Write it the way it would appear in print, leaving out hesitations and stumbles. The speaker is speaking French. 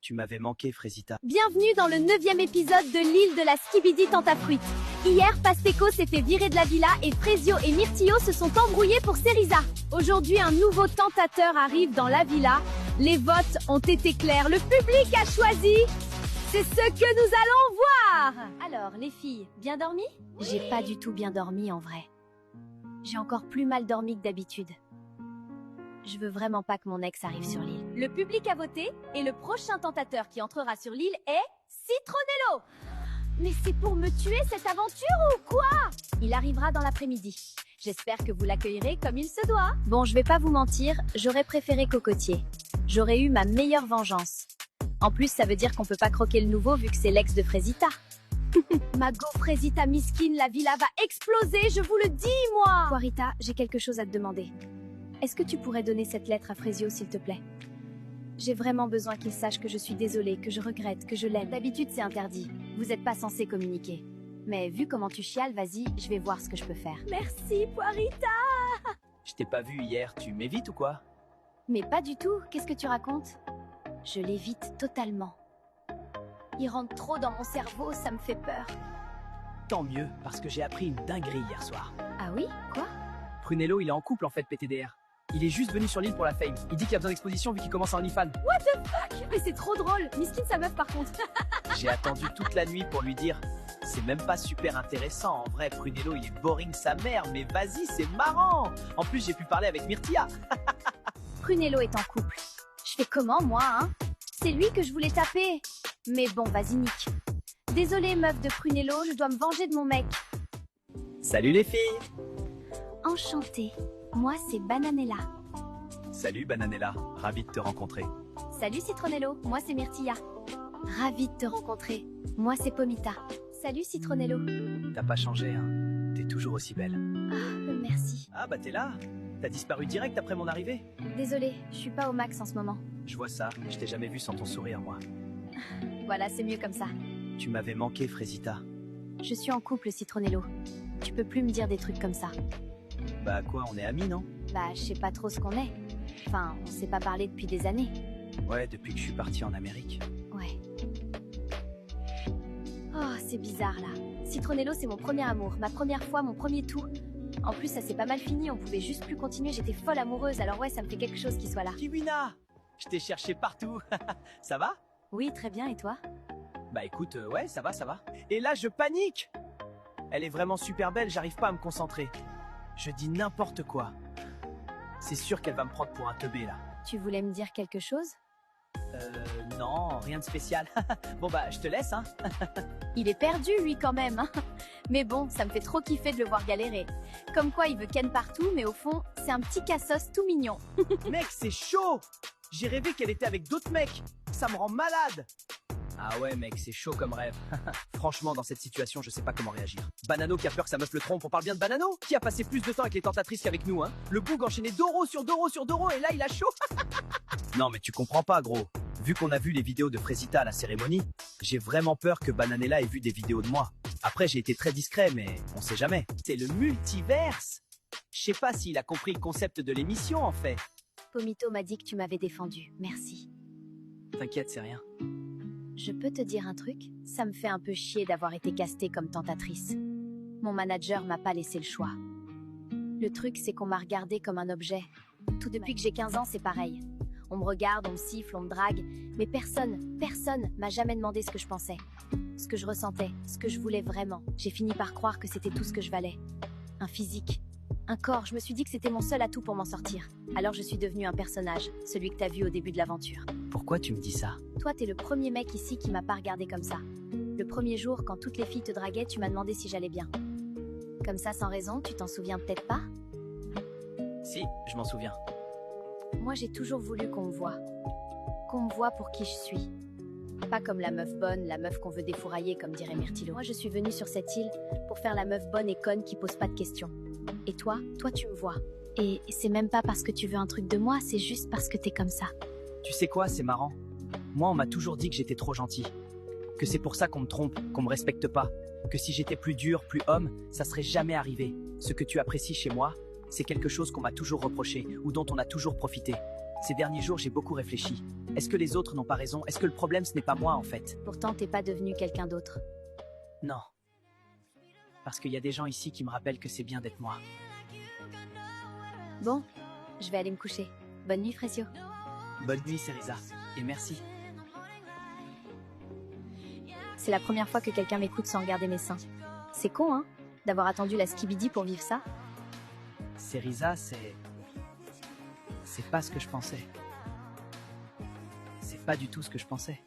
Tu m'avais manqué, Frésita. Bienvenue dans le 9e épisode de l'île de la Skibidi Tentafruit. Hier, Pasteco s'est fait virer de la villa et Frezio et Myrtillo se sont embrouillés pour Cerisa. Aujourd'hui, un nouveau tentateur arrive dans la villa. Les votes ont été clairs, le public a choisi. C'est ce que nous allons voir. Alors, les filles, bien dormi? J'ai pas du tout bien dormi en vrai. J'ai encore plus mal dormi que d'habitude. Je veux vraiment pas que mon ex arrive sur l'île. Le public a voté et le prochain tentateur qui entrera sur l'île est Citronello. Mais c'est pour me tuer cette aventure ou quoi? Il arrivera dans l'après-midi. J'espère que vous l'accueillerez comme il se doit. Bon, je vais pas vous mentir, j'aurais préféré Cocotier. J'aurais eu ma meilleure vengeance. En plus, ça veut dire qu'on peut pas croquer le nouveau vu que c'est l'ex de Frésita. Ma go Frésita miskine, la villa va exploser, je vous le dis, moi. Quarita, j'ai quelque chose à te demander. Est-ce que tu pourrais donner cette lettre à Frezio, s'il te plaît? J'ai vraiment besoin qu'il sache que je suis désolée, que je regrette, que je l'aime. D'habitude, c'est interdit. Vous n'êtes pas censé communiquer. Mais vu comment tu chiales, vas-y, je vais voir ce que je peux faire. Merci, Poirita. Je t'ai pas vu hier, tu m'évites ou quoi? Mais pas du tout, qu'est-ce que tu racontes? Je l'évite totalement. Il rentre trop dans mon cerveau, ça me fait peur. Tant mieux, parce que j'ai appris une dinguerie hier soir. Ah oui? Quoi? Prunello, il est en couple en fait, PTDR. Il est juste venu sur l'île pour la fame. Il dit qu'il a besoin d'exposition vu qu'il commence en OnlyFans. What the fuck? Mais c'est trop drôle. Miskine sa meuf par contre. J'ai attendu toute la nuit pour lui dire. C'est même pas super intéressant. En vrai, Prunello, il est boring sa mère. Mais vas-y, c'est marrant. En plus, j'ai pu parler avec Myrtilla. Prunello est en couple. Je fais comment moi, hein? C'est lui que je voulais taper. Mais bon, vas-y, nique. Désolée, meuf de Prunello, je dois me venger de mon mec. Salut les filles. Enchantée. Moi, c'est Bananella. Salut Bananella, ravi de te rencontrer. Salut Citronello, moi c'est Myrtilla. Ravi de te rencontrer. Moi c'est Pomita. Salut Citronello. T'as pas changé, hein? T'es toujours aussi belle. Ah, merci. Ah bah t'es là. T'as disparu direct après mon arrivée. Désolée, je suis pas au max en ce moment. Je vois ça, je t'ai jamais vu sans ton sourire, moi. Voilà, c'est mieux comme ça. Tu m'avais manqué, Frésita. Je suis en couple, Citronello. Tu peux plus me dire des trucs comme ça. Bah quoi, on est amis, non? Bah, je sais pas trop ce qu'on est. Enfin, on s'est pas parlé depuis des années. Ouais, depuis que je suis parti en Amérique. Ouais. Oh, c'est bizarre, là. Citronello, c'est mon premier amour, ma première fois, mon premier tout. En plus, ça s'est pas mal fini, on pouvait juste plus continuer, j'étais folle amoureuse, alors ouais, ça me fait quelque chose qu'il soit là. Kiwina! Je t'ai cherché partout. Ça va? Oui, très bien, et toi? Bah écoute, ouais, ça va, ça va. Et là, je panique! Elle est vraiment super belle, j'arrive pas à me concentrer. Je dis n'importe quoi. C'est sûr qu'elle va me prendre pour un teubé, là. Tu voulais me dire quelque chose? Non, rien de spécial. Bon bah, je te laisse, hein. Il est perdu, lui, quand même, hein. Mais bon, ça me fait trop kiffer de le voir galérer. Comme quoi, il veut ken partout, mais au fond, c'est un petit cassos tout mignon. Mec, c'est chaud! J'ai rêvé qu'elle était avec d'autres mecs. Ça me rend malade. Ah ouais mec, c'est chaud comme rêve. Franchement, dans cette situation, je sais pas comment réagir. Banano qui a peur que sa meuf le trompe, on parle bien de Banano? Qui a passé plus de temps avec les tentatrices qu'avec nous, hein? Le boug enchaîné Doro sur Doro sur Doro et là il a chaud. Non mais tu comprends pas gros. Vu qu'on a vu les vidéos de Frésita à la cérémonie, j'ai vraiment peur que Bananella ait vu des vidéos de moi. Après j'ai été très discret mais on sait jamais. C'est le multiverse. Je sais pas s'il a compris le concept de l'émission en fait. Pomito m'a dit que tu m'avais défendu, merci. T'inquiète, c'est rien. Je peux te dire un truc? Ça me fait un peu chier d'avoir été castée comme tentatrice. Mon manager m'a pas laissé le choix. Le truc, c'est qu'on m'a regardée comme un objet. Tout depuis que j'ai 15 ans, c'est pareil. On me regarde, on me siffle, on me drague, mais personne m'a jamais demandé ce que je pensais. Ce que je ressentais, ce que je voulais vraiment. J'ai fini par croire que c'était tout ce que je valais. Un physique, un corps, je me suis dit que c'était mon seul atout pour m'en sortir. Alors je suis devenue un personnage, celui que t'as vu au début de l'aventure. Pourquoi tu me dis ça? Toi, t'es le premier mec ici qui m'a pas regardé comme ça. Le premier jour, quand toutes les filles te draguaient, tu m'as demandé si j'allais bien. Comme ça, sans raison, tu t'en souviens peut-être pas? Si, je m'en souviens. Moi, j'ai toujours voulu qu'on me voie. Qu'on me voie pour qui je suis. Pas comme la meuf bonne, la meuf qu'on veut défourailler, comme dirait Myrtillo. Moi, je suis venue sur cette île pour faire la meuf bonne et conne qui pose pas de questions. Et toi, tu me vois. Et c'est même pas parce que tu veux un truc de moi, c'est juste parce que t'es comme ça. Tu sais quoi, c'est marrant. Moi, on m'a toujours dit que j'étais trop gentil. Que c'est pour ça qu'on me trompe, qu'on me respecte pas. Que si j'étais plus dur, plus homme, ça serait jamais arrivé. Ce que tu apprécies chez moi, c'est quelque chose qu'on m'a toujours reproché, ou dont on a toujours profité. Ces derniers jours, j'ai beaucoup réfléchi. Est-ce que les autres n'ont pas raison? Est-ce que le problème, ce n'est pas moi, en fait? Pourtant, t'es pas devenu quelqu'un d'autre. Non. Parce qu'il y a des gens ici qui me rappellent que c'est bien d'être moi. Bon, je vais aller me coucher. Bonne nuit, Frésio. Bonne nuit, Cerisa. Et merci. C'est la première fois que quelqu'un m'écoute sans regarder mes seins. C'est con, hein, d'avoir attendu la skibidi pour vivre ça. Cerisa, c'est pas ce que je pensais. C'est pas du tout ce que je pensais.